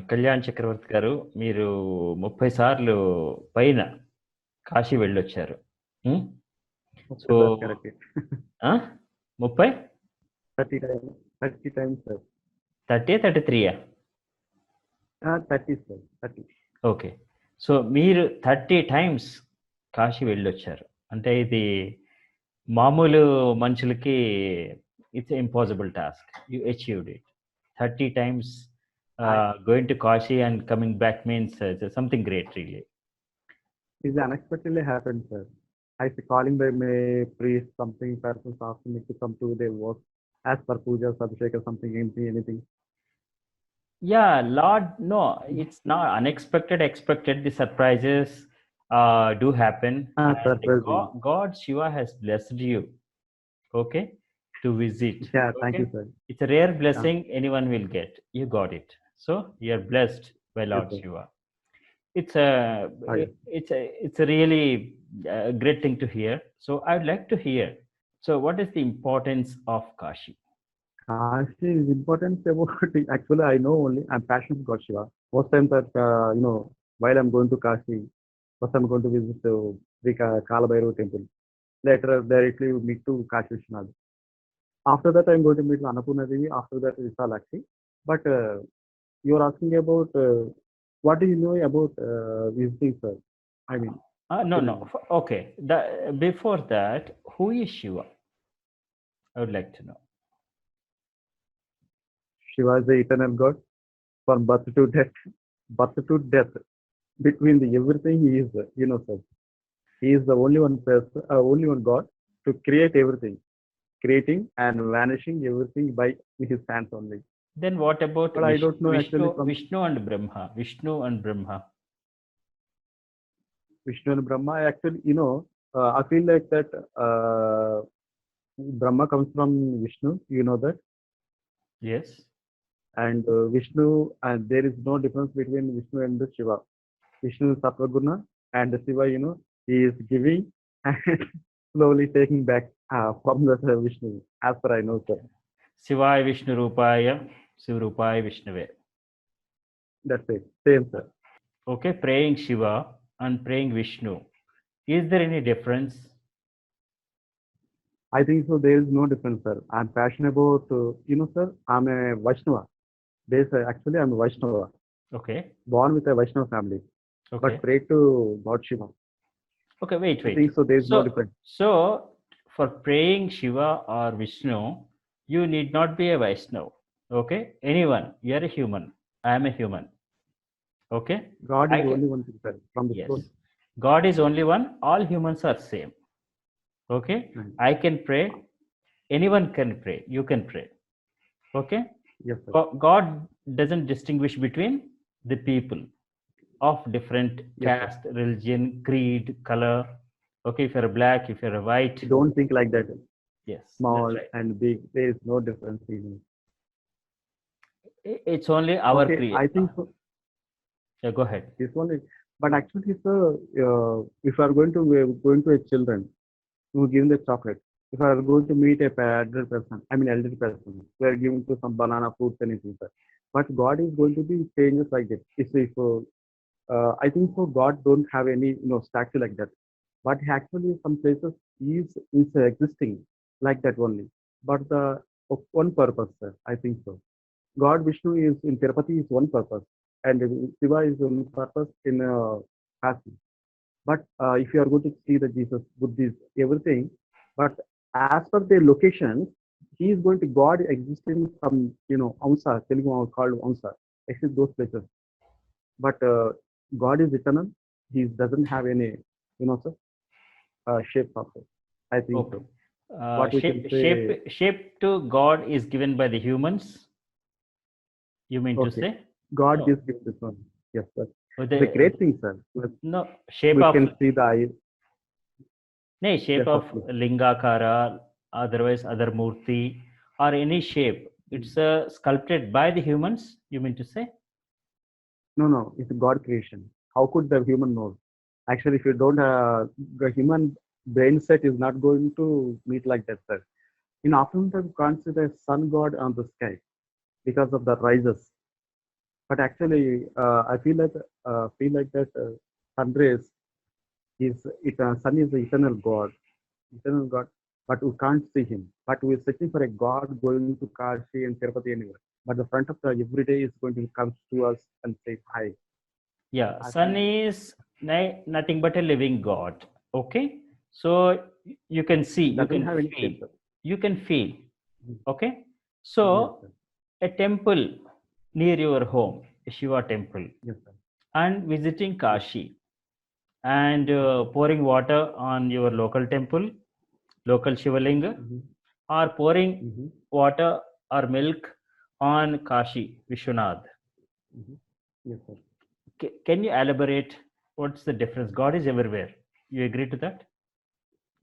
కళ్యాణ్ చక్రవర్తి గారు, మీరు 30 సార్లు పైన కాశీ వెళ్ళొచ్చారు. హ్మ్. Okay, so sir, correct. 30? 30 times, 30 times, sir. 30, 33? 30, sir. 30. Okay. So మీరు 30 టైమ్స్ కాశీ వెళ్ళొచ్చారు. అంటే ఇది మామూలు మనుషులకి it's impossible task. You achieved it. 30 times going to Kashi and coming back means something great, really. It unexpectedly happened, sir. I was calling by my priest, something persons asking me to come to their work as per puja, abhishek, something, anything. Yeah, Lord, no, it's not unexpected, expected. The surprises do happen. And Surprising. God Shiva has blessed you, okay, to visit. Yeah, thank Okay, you, sir. it's a rare blessing anyone will get. You got it. So you're blessed by Lord Yes, sir. Shiva. It's a Oh, yes. it's a really great thing to hear. So I would like to hear. So what is the importance of Kashi? Kashi is important about actually I know only I'm passionate about God Shiva. Most times that while I'm going to Kashi, first I'm going to visit the Kalabhairav temple. Later directly meet to Kashi Vishwanath. After that I'm going to meet Annapurna Devi. After that Visalakshi. But you're asking about what do you know about visiting, sir? I mean, No. Okay. Before that, who is Shiva? I would like to know. Shiva is the eternal God from birth to death. Birth to death. Between the everything he is, sir. He is the only one person, only one God to create everything, creating and vanishing everything by his hands only. Then what about But I don't know actually from Vishnu and Brahma? Vishnu and Brahma. Vishnu and Brahma. Actually, I feel like that Brahma comes from Vishnu. You know that. Yes. And Vishnu, and there is no difference between Vishnu and the Shiva. Vishnu is Sattva and the Shiva, he is giving and slowly taking back from the Vishnu, as per I know, sir. Shivaya Vishnu Rupaya, Shiva Rupaya Vishnave. That's it. Same, sir. Okay, praying Shiva and praying Vishnu. Is there any difference? I think so. There is no difference, sir. I'm passionate about, sir, I'm a Vaishnava. Actually, I'm a Vaishnava. Okay. Born with a Vaishnava family. Okay. But pray to God Shiva. Okay, wait. I think so. There is no difference. So, for praying Shiva or Vishnu, you need not be a Vaishnava. Okay? Anyone. You are a human. I am a human. Okay? God is only one thing, sir. From the soul. God is only one. All humans are same. Okay? I can pray. Anyone can pray. You can pray. Okay? Yes, sir. God doesn't distinguish between the people of different caste, religion, creed, color. Okay, if you're black, if you're white. Don't think like that. Yes. Small and big. There is no difference in it. It's only our creed. I think so. Yeah, go ahead. It's only, but actually, sir, if you are going to a children, you give them the chocolate. If I are going to meet a elder person, we are giving to some banana, fruits, anything, sir. But God is going to be changes like that. If I think so, God don't have any statue like that. But actually, some places is existing like that only. But the one purpose, sir. I think so. God Vishnu is in Tirupati is one purpose, and Shiva is one purpose in Kashi. But if you are going to see the Jesus, Buddhist, everything, but as per their location, he is going to God exist in some Amsa, Telugu called Amsa, exist those places. But God is eternal. He doesn't have any, shape of it. I think so. Shape to God is given by the humans. You mean to say? God gives this one. Yes, sir. The great thing, sir. No, shape we of. We can see the eye. No, shape of Lingakara, otherwise other Murti, or any shape. It's sculpted by the humans, you mean to say? No, it's God creation. How could the human know? Actually, if you don't, the human brain set is not going to meet like that, sir. In afternoon time, you can't see the sun god on the sky because of the rises. But actually, I feel like that sun rays sun is the eternal God, but we can't see him. But we're searching for a God going to Kashi and Tirupati anywhere. But the front of the every day is going to come to us and say hi. Yeah, I sun think is nothing but a living God. Okay, so you can see, it you doesn't can have any feel, shape, sir. you can feel. Mhm. Okay, so Yes, sir. a temple near your home, a Shiva temple, Yes, sir. and visiting Yes. Kashi, and pouring water on your local temple, local Shivalinga, Mhm. or pouring Mhm. water or milk on Kashi Vishwanath. Mhm. Yes, sir. Can you elaborate what's the difference? God is everywhere. You agree to that?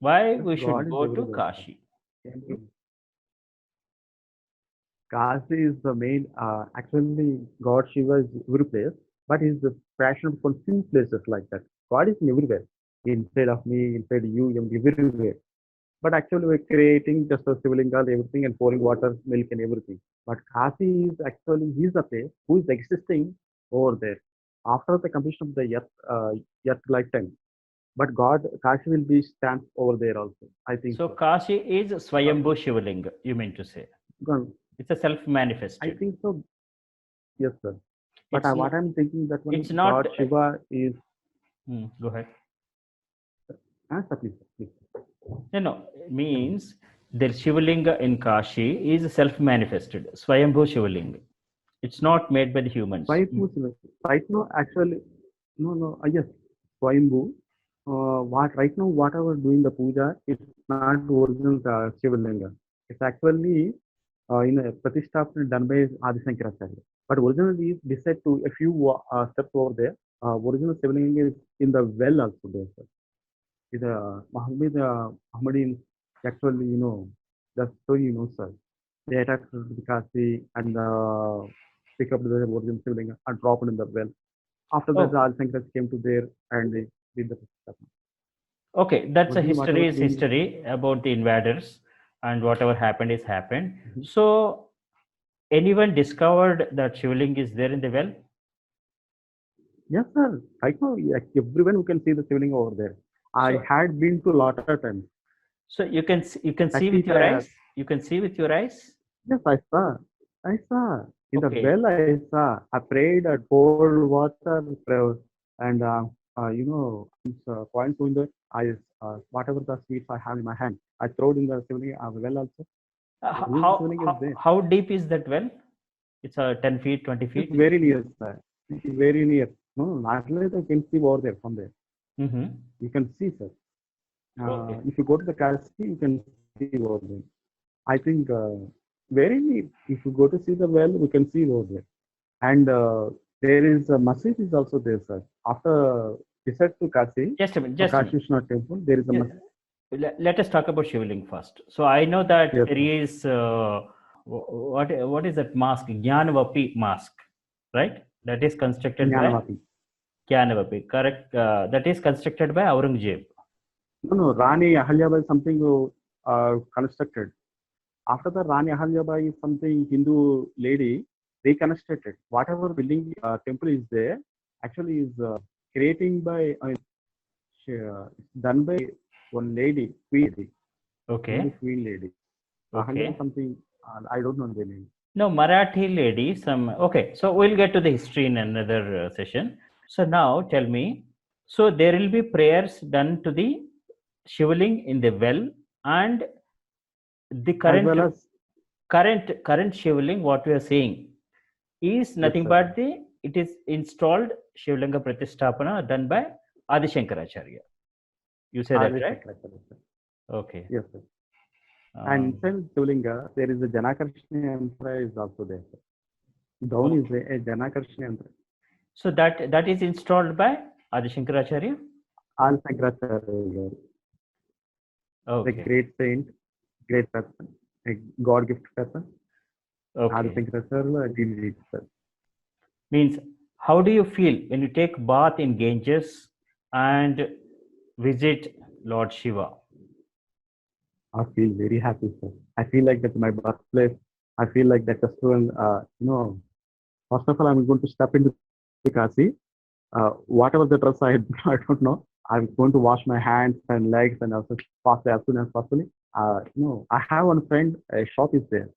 Why Yes, we should God is go to everywhere, sir. Kashi? Kashi is the main, actually, God Shiva is every place, but he's the passion for few places like that. God is everywhere, inside of me, inside you, and everywhere. But actually, we're creating just a Shivalinga, everything, and pouring water, milk, and everything. But Kashi is actually, he's the place who is existing over there after the completion of the earth lifetime. But God, Kashi will be stamped over there also. I think So so. Kashi is Because, Swayambhu Shivalinga, you mean to say. because It's a I self-manifested. think so. Yes, sir. But It's what not, I'm thinking that one, it's not, God Shiva is. go ahead. Answer, please, please. No, it Yeah, ma'am. means the Shivalinga in Kashi is self-manifested, Swayambhu Shivalinga. It's not made by the humans. Swayambhu Shiva. Right now, actually, no, no. Yes, Swayambhu. What right now, whatever doing the puja, it's not original Shivalinga. It's actually in a Pratisthapana done by Adi Shankaracharya. But originally, is decided to a few steps over there. Original Shivalinga is in the well also there, sir. The Mohammedan actually, the story, sir. They attacked the Kasi and pick up the original Shivalinga and drop it in the well. After that, the Oh, Adi Shankaracharya came to there and they did the Pratisthapana. okay. That's a Originally, whatever history is doing, history about the invaders, and whatever happened is happened. Mhm. So anyone discovered that Shivaling is there in the well? Yes, sir. Right now, yeah, everyone who can see the Shivalinga over there. I So had been to a lot of times. so you can see 30, with your eyes. You can see with your eyes. yes, I saw. I saw. In the Okay. well, I saw. I prayed, I poured water, and coins in the I whatever the sweets I have in my hand, I throw it in the Shivalinga well also. Original Shivalinga is there. How deep is that well? It's 10 feet, 20 It's feet. very near, sir. It's very near. No, not like I can see over there from there. Mm-hmm. You can see, sir. Okay. If you go to the Kasi, you can see over there. I think very neat. If you go to see the well, we can see over there. And there is a masjid is also there, sir. After visit to Kasi, Just a minute. or Just a Kashi minute. Vishwanath temple, there is a Yeah, masjid. let us talk about Shivaling first. So I know that Yes, there sir. is what is that mask? Jnanavapi mask, right? That is constructed by Jnanavapi. Jnanavapi. Correct. That is constructed by Aurangzeb. No, no, Rani Ahalyabai is something constructed. After the Rani Ahalyabai is something Hindu lady reconstructed. Whatever building temple is there, actually is creating by done by one lady, queen lady, Hindu Okay. queen lady. Ahalyabai Okay. something I don't know the name. No, Marathi lady. Some okay. So we'll get to the history in another session. So now tell me. So there will be prayers done to the Shivaling in the well, and the As well as current Shivling, what we are saying, is yes, nothing sir. but the it is installed Shivlinga Pratistapana done by Adi Shankaracharya. You say that, Adi right? Shankaracharya, sir. Okay. Yes, sir. And Um, inside Shivalinga, there is a Janakarshni Yantra is also there, sir. Down is okay. a Janakarshni Yantra. So that is installed by Adi Shankaracharya. Adi Shankaracharya, the Okay. great saint, great person, a God gift person. Adi Okay. Shankaracharya did it, sir. Means how do you feel when you take bath in Ganges and visit Lord Shiva? I feel very happy, sir. I feel like that's my birthplace. I feel like that festival, First of all, I'm going to step into the Kashi. Whatever the dress I I don't know. I'm going to wash my hands and legs and also fast as soon as possible. No, I have one friend. A shop is there.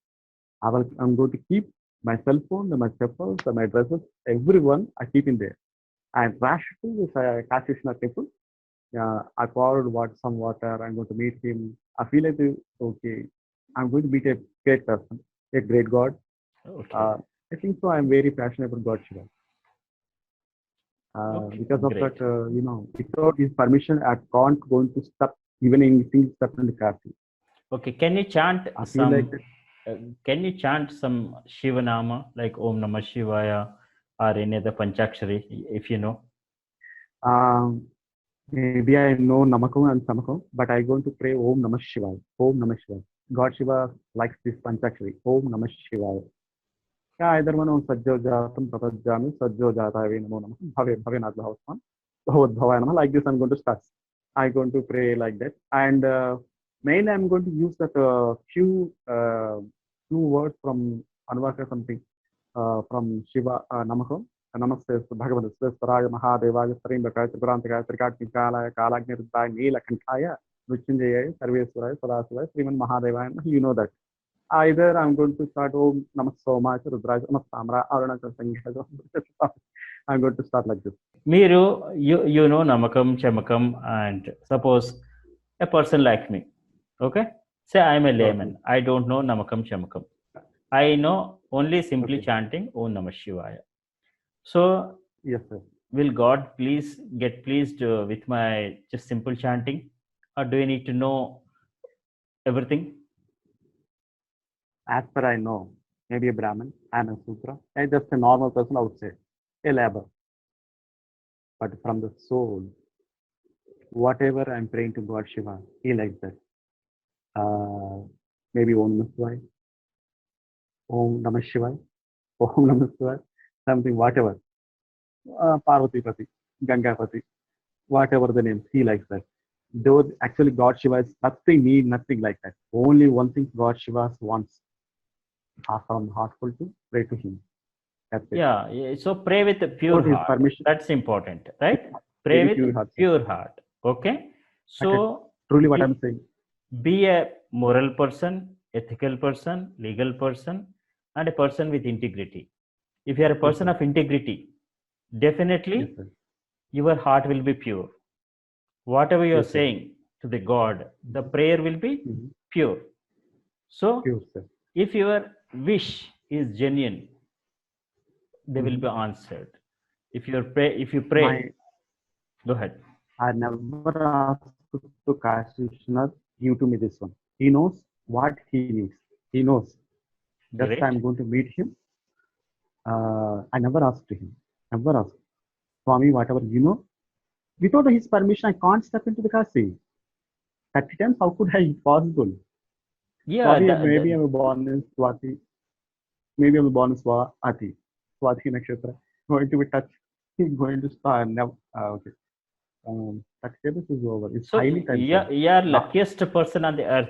I'm going to keep my cell phone, my chappals, my dresses, everyone I keep in there. And rush to this Kashi Vishwanath temple. I poured some water. I'm going to meet him. I feel like okay. I'm going to meet a great person, a great God. Okay. Uh, I think so. I'm very passionate about God Shiva. Okay. Because of Great. that, without his permission, I can't going to step even in single step in the Kashi. Okay. Can you chant I feel like some? Can you chant some Shivanama like Om Namah Shivaya or any other Panchakshari if you know? um, maybe I know Namakam and Samakam, but I going to pray Om Namah Shivaya. Om Namah Shivaya. God Shiva likes this Panchakshari. Om Namah Shivaya. Yeah, either one on Sajjo Jatam Pratajami, Sajjo Jatavi Namo Namah, Bhave Nadlahausman, Bhavaya Namah. Like this, I'm going to start. I'm going to pray like that. And mainly, I'm going to use that few words from Anuvaka something from Shiva Namakam. Namaste Bhagavad Swaraya Mahadevaya Sarimbakaya Tripurantaka Trikatmi Kalaya Kalagnirdaya Neelakantaya Mrityunjaya Sarveswaraya Sadasivaya Sriman Mahadevaya. You know that. Either I'm going to start Om Namah Somaya Rudraja Namah Samra Arunachal Sangha. I'm going to start like this. Miru, you know Namakam, Chamakam, and suppose a person like me, okay? Say I'm a layman. Okay. I don't know Namakam, Chamakam. I know only simply Okay. chanting Om Namah Shivaya. So, Yes, sir. will God please get pleased with my just simple chanting, or do you need to know everything? As per I know, maybe a Brahmin, I'm a Sudra. I'm just a normal person, I would say, a labor. But from the soul, whatever I'm praying to God Shiva, he likes that. Maybe Om Namah Shivaya, Om Namah Shivaya, Om Namah Shivaya, something, whatever. Parvati Pati, Ganga Pati, whatever the names, he likes that. Though actually God Shiva is nothing need, nothing like that. Only one thing God Shiva wants from heartful to pray to him. That's it. Yeah, yeah, so pray with a pure Without his heart. permission, That's important, right? Pray very with pure heart. pure heart. Okay. Okay. So Truly what I'm be, saying. be a moral person, ethical person, legal person, and a person with integrity. If you are a Yes, person sir. of integrity, Yes, definitely sir. your heart will be pure. Whatever you are Yes, sir. saying to the God, the prayer will be Mhm. pure. So Pure, sir. if your wish is genuine, they will Mhm. be answered. If you My, pray, go ahead. I never asked to Kashi Vishwanath, give to me this one. He knows what he needs. He knows. Just I'm Great. going to meet him. I never asked to him. Never asked. Swami, whatever you know. Without his permission, I can't step into the Kashi. 30 times, how could I possible? Yeah, Swami, maybe I'm born in Swati. Maybe I'm born in Swati. Swati Nakshatra. Going to be touched. Going to start. Now, okay. 30 tables is over. It's so highly time, sir. you are Now, luckiest person on the earth.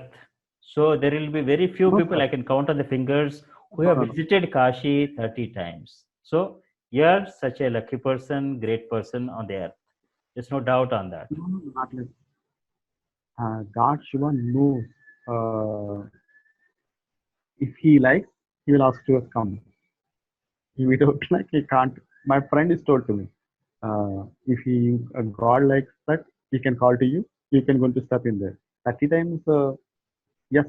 So there will be very few no, people sir. I can count on the fingers who No, have no, no. visited Kashi 30 times. So you are such a lucky person, great person on the earth. There's no doubt on that. No, no, not like God Shiva knows. Uh, if he likes, he will ask to us come. If we don't like, he can't. My friend is told to me, if he God likes that, he can call to you. You can go to step in there. 30 times, yes,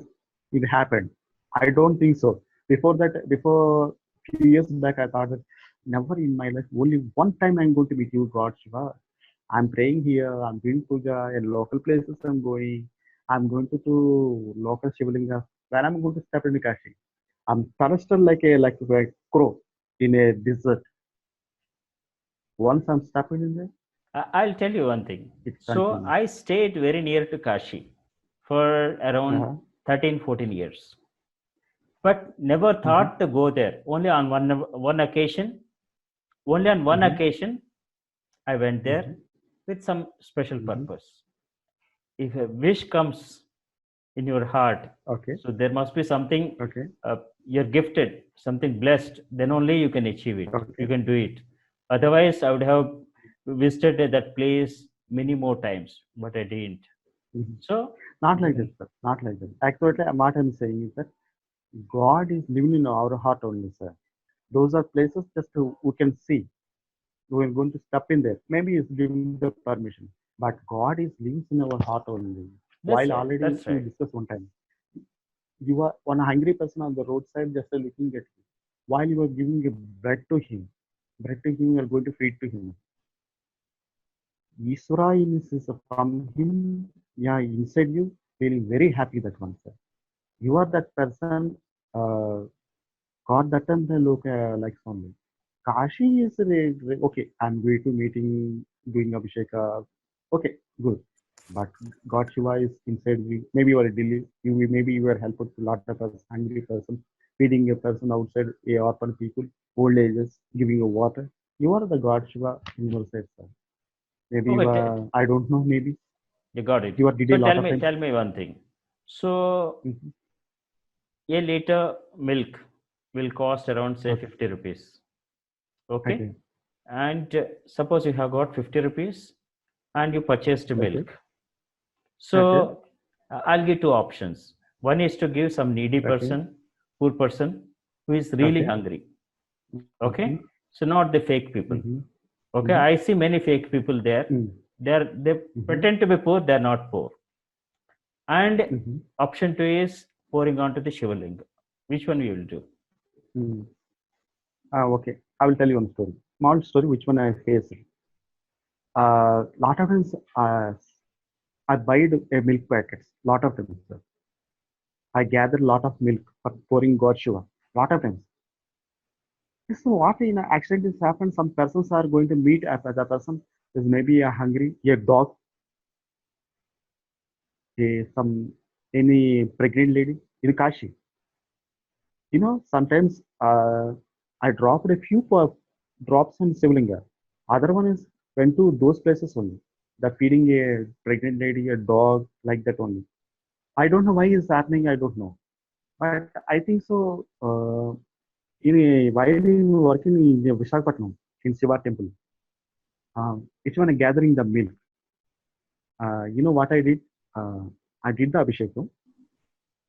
it happened. I don't think so. Before few years back, I thought that never in my life, only one time I'm going to meet you, God Shiva. I'm praying here, I'm doing puja in local places I'm going. I'm going to do local Shivalinga. When I'm going to step into Kashi, I'm trusted like a crow in a desert. Once I'm stepping in there, I'll tell you one thing. it's So continuous. I stayed very near to Kashi for around Uh-huh. 13, 14 years, but never Mm-hmm. thought to go there. One occasion, only on one Mm-hmm. occasion, I went Mm-hmm. there with some special Mm-hmm. purpose. If a wish comes in your heart, Okay. so there must be something Okay. you're gifted something blessed, then only you can achieve it. Okay. You can do it. Otherwise, I would have visited that place many more times, but I didn't. Mhm. So, Not like that, sir. Not like that. Actually, what I'm saying is that God is living in our heart only, sir. Those are places just we can see. We are going to step in there. Maybe He's giving the permission, but God is living in our heart only. While that's right. already That's we right. discussed one time, you are one hungry person on the roadside just looking at you. While you are giving a bread to him, you are going to feed to him. Isra is from him, yeah, inside you, feeling very happy that one, sir. You are that person, God that time they look like only. Kashi is okay. I'm going to meeting, doing Abhisheka. Okay, good. But God Shiva is inside you. Maybe you are a Delhi. Maybe you are helpful to lot of us, hungry person, feeding a person outside, a orphan people, old ages, giving you water. You are the God Shiva in your side, sir. Maybe you Okay, are, I don't know, maybe you got it. you are did So a lot of times. tell me one thing. So Mhm. a liter milk will cost around say Okay, 50 rupees. Okay. okay, And suppose you have got 50 rupees and you purchased okay, milk. okay, So I'll give two options. One is to give some needy okay, person, poor person who is really okay. hungry. Mm-hmm. Okay. So not the fake people. Mm-hmm. Okay. Mm-hmm. I see many fake people there. They Mm-hmm. pretend to be poor, they're not poor. And Mm-hmm. option two is pouring onto the Shivalinga. Which one you will do? Mm. Okay, I will tell you one story. Small story, which one I faced. Lot of times, I buy a milk packets. Lot of times, sir. I gather lot of milk for pouring God Shiva. Lot of times. So what in an accident is happened? Some persons are going to meet as the person is maybe a hungry, a dog, some any pregnant lady in Kashi. Sometimes I dropped a few drops on Sivlinga. Other one is went to those places only. The feeding a pregnant lady, a dog, like that only. I don't know why it's happening. I don't know, but I think so. While working in the Visakhapatnam in Shiva temple, it's when gathering the milk. You know what I did? Uh, I did the abhishekam,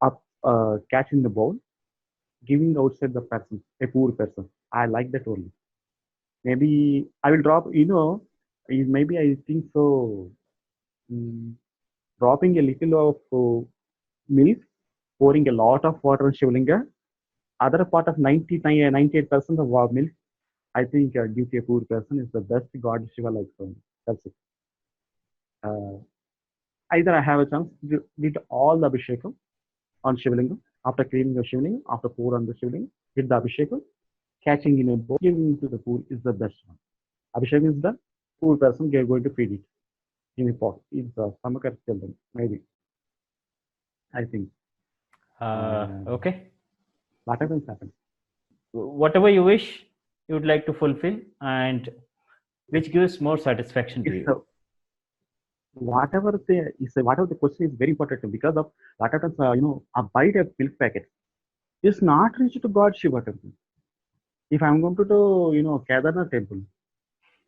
up catch in the bowl, giving outside the person, a poor person. I like that only. Maybe I will drop, maybe I think so. mm, Dropping a little of milk, pouring a lot of water on Shivlinga, other part of 98% of milk, I think give to a poor person is the best God Shiva likes only. That's it. Uh, Either I have a chance to did all the Abhishekam on Shivlinga, after cleaning the Shivlinga, after pour on the Shivlinga, did the Abhishekam, catching in a bowl, giving to the poor is the best one. Abhishekam is done, poor person, they are going to feed it in a pot. It's stomach children, maybe. I think. Okay. What happens happens. Whatever you wish, you would like to fulfill, and Yes. which gives more satisfaction to It's you. whatever the question is very important because of what happens. A bite of milk packet is not reached to God Shiva temple. If I'm going to do, Kedarnath temple,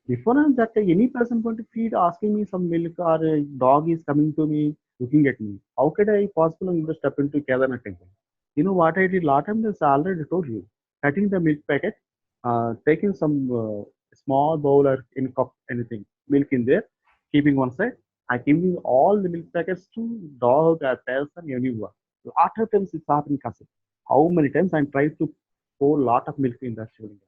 before that any person going to feed asking me some milk or a dog is coming to me looking at me. How could I possibly step into Kedarnath temple? You know what I did last time? This I already told you. Cutting the milk packet, taking some small bowl or in cup, anything, milk in there, keeping one side. I giving all the milk packets to dog or person, anyone. Lot of times it's happening. How many times I tried to pour lot of milk in that shivling.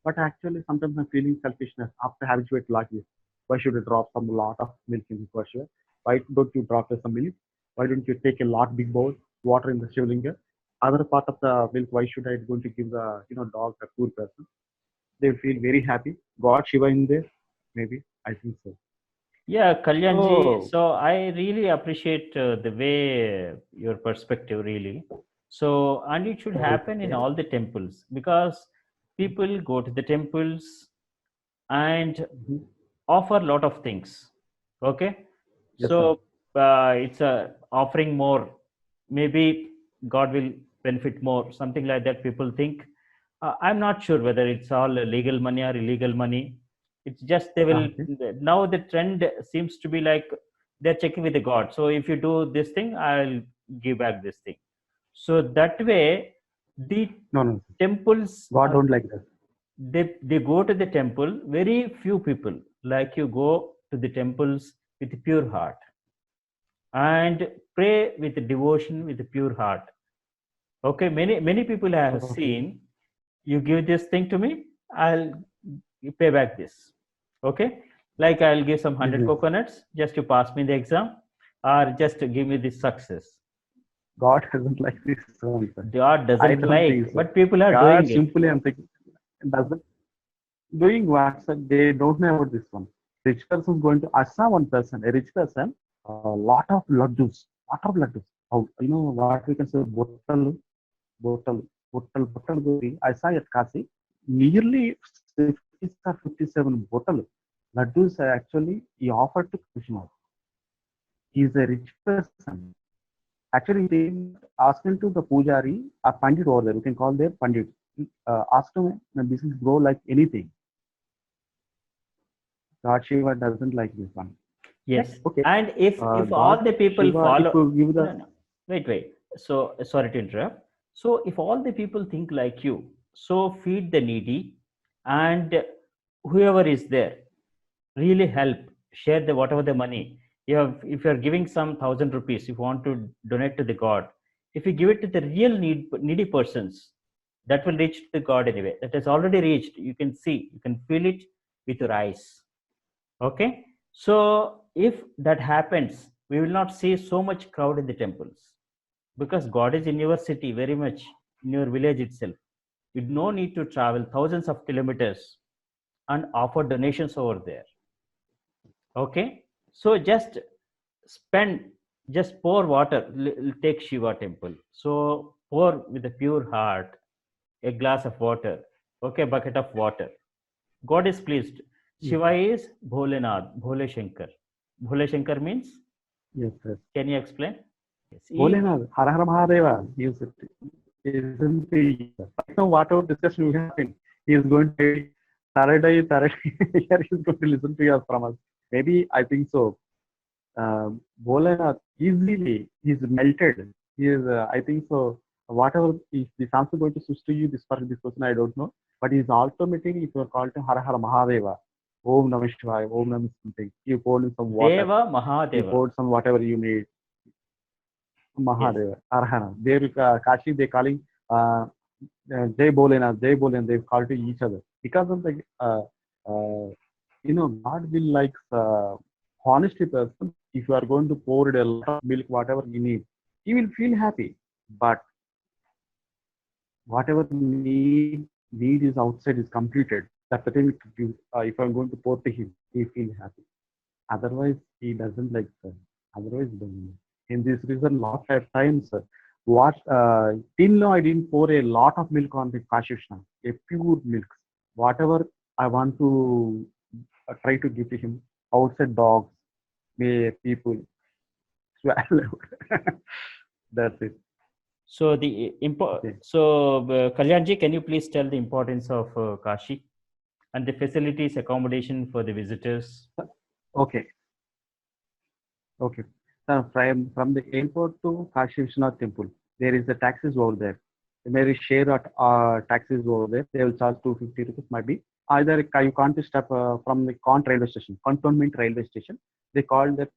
But actually, sometimes I'm feeling selfishness after habituate like this. Why should I drop some lot of milk in the Shiva? Why don't you drop some milk? Why don't you take a lot big bowl water in the Shivlinga? Other part of the milk, why should I going to give the dog a poor person? They feel very happy. God Shiva in there, maybe I think so. Yeah, Kalyanji. So So I really appreciate the way your perspective really. So, and it should happen in okay, all the temples because people go to the temples and mhm. offer a lot of things. Okay. Yes sir. So it's a offering more. Maybe God will benefit more, something like that. People think. I'm not sure whether it's all legal money or illegal money. It's just they will. Okay. Now the trend seems to be like they're checking with the God. So if you do this thing, I'll give back this thing. So that way, the No, no. temples God are, don't like that. they go to the temple. Very few people like you go to the temples with a pure heart and pray with devotion with a pure heart. Okay, many people I have Okay. seen. You give this thing to me, I'll pay back this. Okay, like I'll give some 100 Business. coconuts just to pass me the exam, or just to give me this success. God doesn't like this one, sir. God I doesn't don't think like, so. but people are God doing it. simply, I'm thinking, doesn't doing what, sir? They don't know about this one. Rich person is going to. I saw one person, a rich person, a lot of laddus, lot of laddus. Oh, you know what we can say, bottle gori. I saw at Kasi, nearly 50 or 57 bottle laddus. Actually, he offered to Krishna. He is a rich person. Actually, they asked him to the pujari, a pandit over there. We can call their pandit. Asked him, this is grow like anything. God Shiva doesn't like this one. Yes, Okay. and if all God the people Shiva, if follow, you give no, the no, wait. So sorry to interrupt. So if all the people think like you, so feed the needy, and whoever is there, really help, share the whatever the money you have. If you are giving some 1,000 rupees, if you want to donate to the God, if you give it to the real needy persons, that will reach the God anyway. That has already reached. You can see, you can feel it with your eyes. Okay, so if that happens, we will not see so much crowd in the temples, because God is in your city, very much in your village itself. You no need to travel thousands of kilometers and offer donations over there. Okay, so spend just pour water. Take Shiva temple, so pour with a pure heart a glass of water. Okay, bucket of water. God is pleased. yes, Shiva is Bholenath, Bhole Shankar. Bhole Shankar means, yes, yes. can you explain? Yes. Bholenath, Har Har Mahadeva, he isn't he? Right now, whatever discussion we have been, he is going to Saturday, here he is going to listen to us from us. Maybe I think so. Bholenath easily he's melted. He is, I think so. Whatever is this answer going to switch to you, this for this question, I don't know. But he's automatically, if you are called to Har Har Mahadeva, Om Namah Shivaya, Om Namah something. You pour in some water, Deva you Mahadeva. pour some whatever you need. Yes. Mahadeva, Arhana. There, Kashi, they calling Jai Bholenath. They call to each other because of the, God will like honesty person. If you are going to pour it a lot of milk, whatever you need, he will feel happy. But whatever need is outside is completed. That's the time to give. If I'm going to pour to him, he feel happy. Otherwise, he doesn't like. Otherwise, he doesn't. In this reason, lot of times, what till now I didn't pour a lot of milk on the Kashishna, a pure milk. Whatever I want to try to give to him, outside dogs, people, swallow. That's it. So the Okay. So Kalyanji, can you please tell the importance of Kashi and the facilities, accommodation for the visitors? Okay. Okay. From the airport to Kashi Vishwanath temple, there is the taxis over there. There is share at taxis over there. They will charge 250 rupees, might be. Either you can't step from the Kant railway station, Cantonment railway station. They call that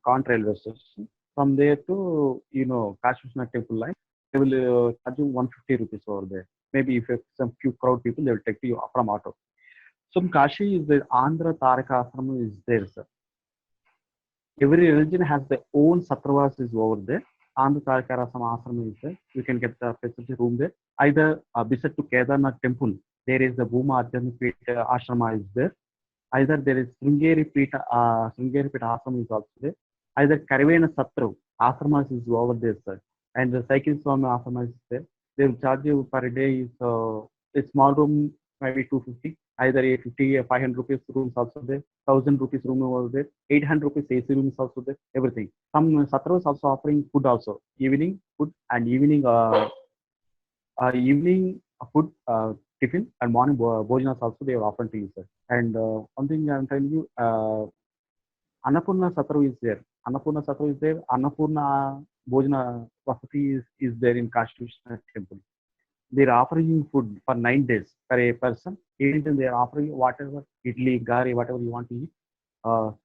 Kant railway station. From there to, Kashi Vishwanath temple line, they will charge you 150 rupees over there. Maybe if you have some few crowd people, they will take you from auto. So Kashi is the Andhra Taraka Ashram is there, sir. Every religion has their own satravas is over there. Andhra Tarkarasam Ashram is there. You can get the facility room there. Either beside to Kedarnath temple, there is the Bhuma Adhyatmika Ashrama is there. Either there is Sringeri Pita Ashram is also there. Either Karivena Satru Ashramas is over there, sir. And the Cycle Swami Ashrama is there. They will charge you per day is a small room, maybe 250. Either 850, 500 rupees room is also there. 1,000 rupees room over there. 800 rupees AC room is also there. Everything. Some Satru is also offering food also. Evening food and evening Evening food, tiffin, and morning bhojanas also they are often to use that. And one thing I'm telling you, Annapurna Satru is there. Annapurna Satru is there. Annapurna Bhojana Vasati is there in Kashi Vishwanath temple. They're offering food for 9 days per a person. Anytime they are offering whatever, idli, gari, whatever you want to eat,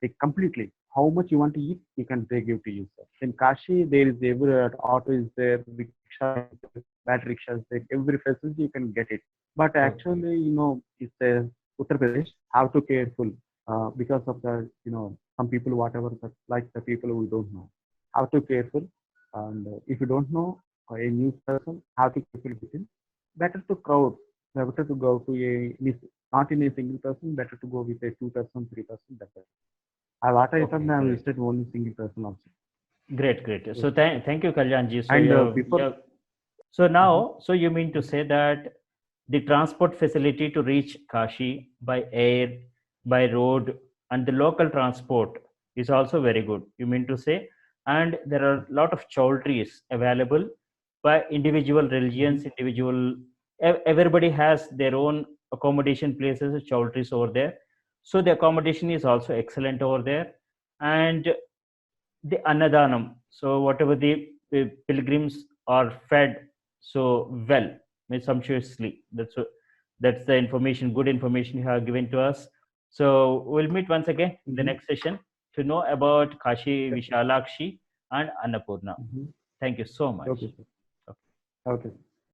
take completely. How much you want to eat, you can they give to you. Sir. In Kashi, there is every auto is there, rickshaw, is there, battery rickshaw is there, every facility you can get it. But actually, it's a Uttar Pradesh. Have to careful because of the some people whatever that like the people who don't know. Have to careful, and if you don't know a new person, have to careful with him. Better to crowd. Better to go to not in a single person. Better to go with a 2 person, 3 person. Better. What I thought I visited only single person also. Great, great. So thank you, Kalyanji. So And before, so now, so you mean to say that the transport facility to reach Kashi by air, by road, and the local transport is also very good. You mean to say, and there are a lot of chowdhuries available by individual religions, individual. Everybody has their own accommodation places, chowdhuries over there. So the accommodation is also excellent over there, and the annadanam, so whatever the pilgrims are fed so well, sumptuously. That's the information, good information you have given to us. So we'll meet once again in the next session to know about Kashi Vishalakshi and Annapurna. Thank you so much. okay.